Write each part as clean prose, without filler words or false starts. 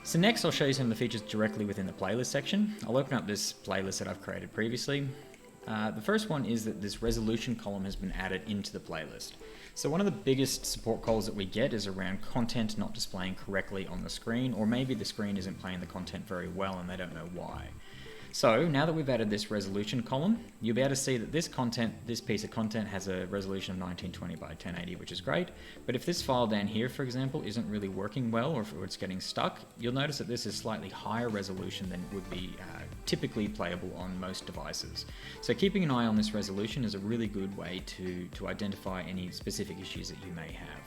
So next I'll show you some of the features directly within the playlist section. I'll open up this playlist that I've created previously. The first one is that this resolution column has been added into the playlist. So one of the biggest support calls that we get is around content not displaying correctly on the screen, or maybe the screen isn't playing the content very well and they don't know why. So now that we've added this resolution column, you'll be able to see that this piece of content has a resolution of 1920 by 1080, which is great. But if this file down here, for example, isn't really working well, or if it's getting stuck, you'll notice that this is slightly higher resolution than would be typically playable on most devices. So keeping an eye on this resolution is a really good way to identify any specific issues that you may have.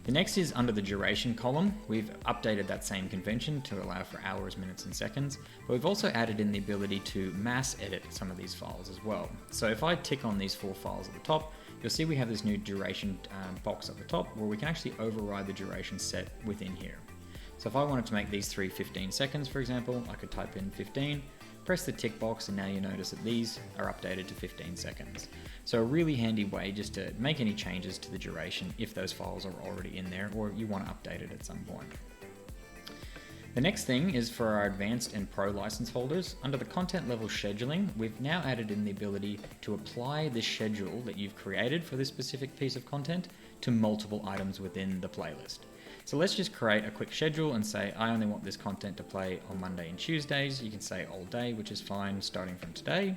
The next is under the duration column. We've updated that same convention to allow for hours, minutes, and seconds, but we've also added in the ability to mass edit some of these files as well. So if I tick on these 4 files at the top, you'll see we have this new duration box at the top where we can actually override the duration set within here. So if I wanted to make these 3 15 seconds, for example, I could type in 15, press the tick box, and now you notice that these are updated to 15 seconds. So a really handy way just to make any changes to the duration if those files are already in there or you want to update it at some point. The next thing is for our advanced and pro license holders. Under the content level scheduling, we've now added in the ability to apply the schedule that you've created for this specific piece of content to multiple items within the playlist. So let's just create a quick schedule and say, I only want this content to play on Monday and Tuesdays. You can say all day, which is fine, starting from today.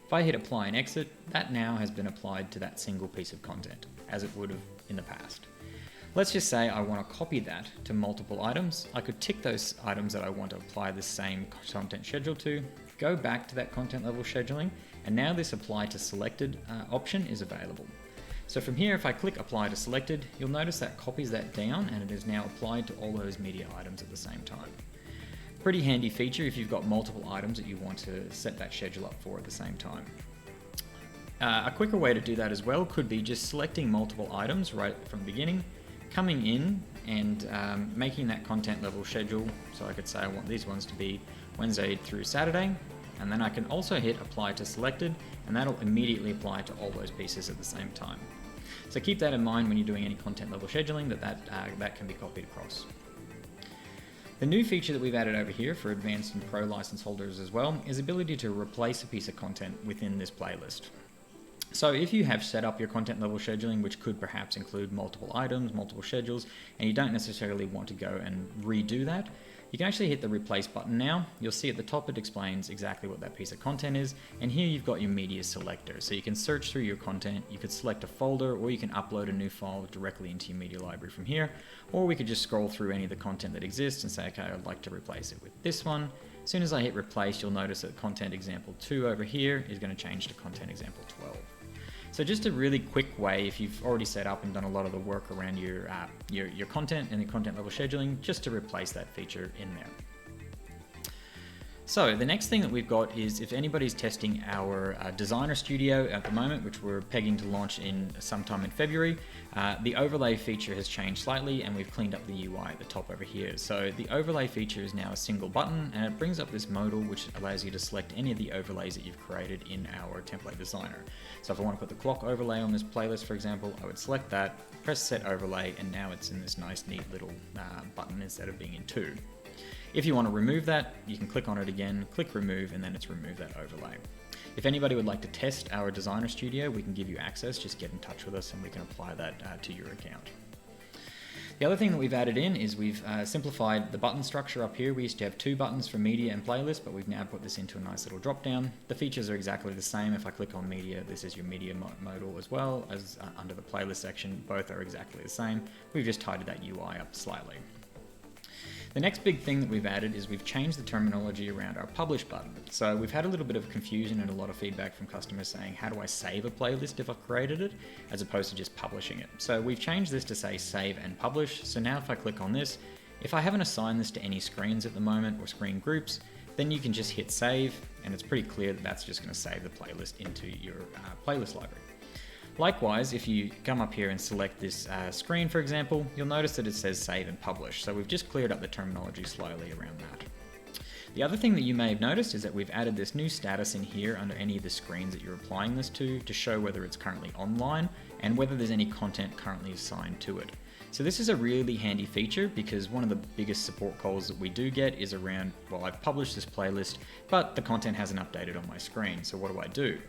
If I hit apply and exit, that now has been applied to that single piece of content, as it would have in the past. Let's just say I want to copy that to multiple items. I could tick those items that I want to apply the same content schedule to, go back to that content level scheduling, and now this apply to selected option is available. So from here, if I click apply to selected, you'll notice that copies that down and it is now applied to all those media items at the same time. Pretty handy feature if you've got multiple items that you want to set that schedule up for at the same time. A quicker way to do that as well could be just selecting multiple items right from the beginning, coming in and making that content level schedule. So I could say I want these ones to be Wednesday through Saturday, and then I can also hit apply to selected, and that'll immediately apply to all those pieces at the same time. So keep that in mind when you're doing any content level scheduling, that can be copied across. The new feature that we've added over here for advanced and pro license holders as well is the ability to replace a piece of content within this playlist. So if you have set up your content level scheduling, which could perhaps include multiple items, multiple schedules, and you don't necessarily want to go and redo that, you can actually hit the replace button now. You'll see at the top it explains exactly what that piece of content is, and here you've got your media selector. So you can search through your content, you could select a folder, or you can upload a new file directly into your media library from here, or we could just scroll through any of the content that exists and say, okay, I'd like to replace it with this one. As soon as I hit replace, you'll notice that content example 2 over here is going to change to content example 12. So just a really quick way, if you've already set up and done a lot of the work around your content and the content level scheduling, just to replace that feature in there. So the next thing that we've got is if anybody's testing our designer studio at the moment, which we're pegging to launch in sometime in February, the overlay feature has changed slightly and we've cleaned up the UI at the top over here. So the overlay feature is now a single button and it brings up this modal which allows you to select any of the overlays that you've created in our template designer. So if I want to put the clock overlay on this playlist, for example, I would select that, press set overlay, and now it's in this nice neat little button instead of being in 2. If you want to remove that, you can click on it again, click remove, and then it's removed that overlay. If anybody would like to test our designer studio, we can give you access. Just get in touch with us and we can apply that to your account. The other thing that we've added in is we've simplified the button structure up here. We used to have 2 buttons for media and playlist, but we've now put this into a nice little drop down. The features are exactly the same. If I click on media, this is your media modal as well as under the playlist section. Both are exactly the same. We've just tidied that UI up slightly. The next big thing that we've added is we've changed the terminology around our publish button. So we've had a little bit of confusion and a lot of feedback from customers saying, how do I save a playlist if I've created it, as opposed to just publishing it? So we've changed this to say save and publish. So now if I click on this, if I haven't assigned this to any screens at the moment or screen groups, then you can just hit save and it's pretty clear that that's just going to save the playlist into your playlist library. Likewise, if you come up here and select this screen, for example, you'll notice that it says save and publish. So we've just cleared up the terminology slowly around that. The other thing that you may have noticed is that we've added this new status in here under any of the screens that you're applying this to show whether it's currently online and whether there's any content currently assigned to it. So this is a really handy feature because one of the biggest support calls that we do get is around, well, I've published this playlist, but the content hasn't updated on my screen. So what do I do?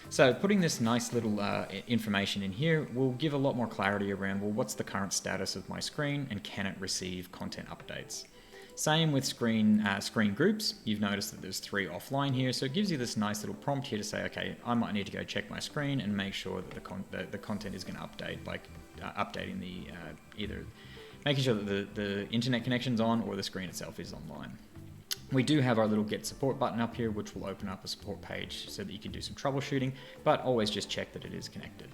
So putting this nice little information in here will give a lot more clarity around, well, what's the current status of my screen and can it receive content updates? Same with screen groups. You've noticed that there's 3 offline here, so it gives you this nice little prompt here to say, okay, I might need to go check my screen and make sure that the content is going to update by updating the either making sure that the internet connection's on or the screen itself is online. We do have our little Get Support button up here, which will open up a support page so that you can do some troubleshooting, but always just check that it is connected.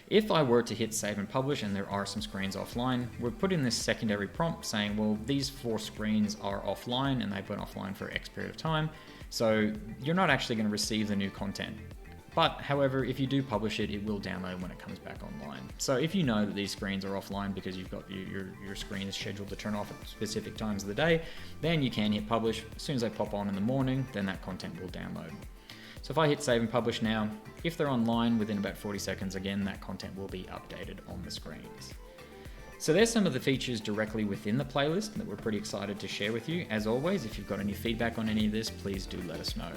If I were to hit save and publish and there are some screens offline, we've put in this secondary prompt saying, well, these 4 screens are offline and they've been offline for X period of time, so you're not actually going to receive the new content. But however, if you do publish it, it will download when it comes back online. So if you know that these screens are offline because you've got your screen is scheduled to turn off at specific times of the day, then you can hit publish. As soon as they pop on in the morning, then that content will download. So if I hit save and publish now, if they're online within about 40 seconds, again, that content will be updated on the screens. So there's some of the features directly within the playlist that we're pretty excited to share with you. As always, if you've got any feedback on any of this, please do let us know.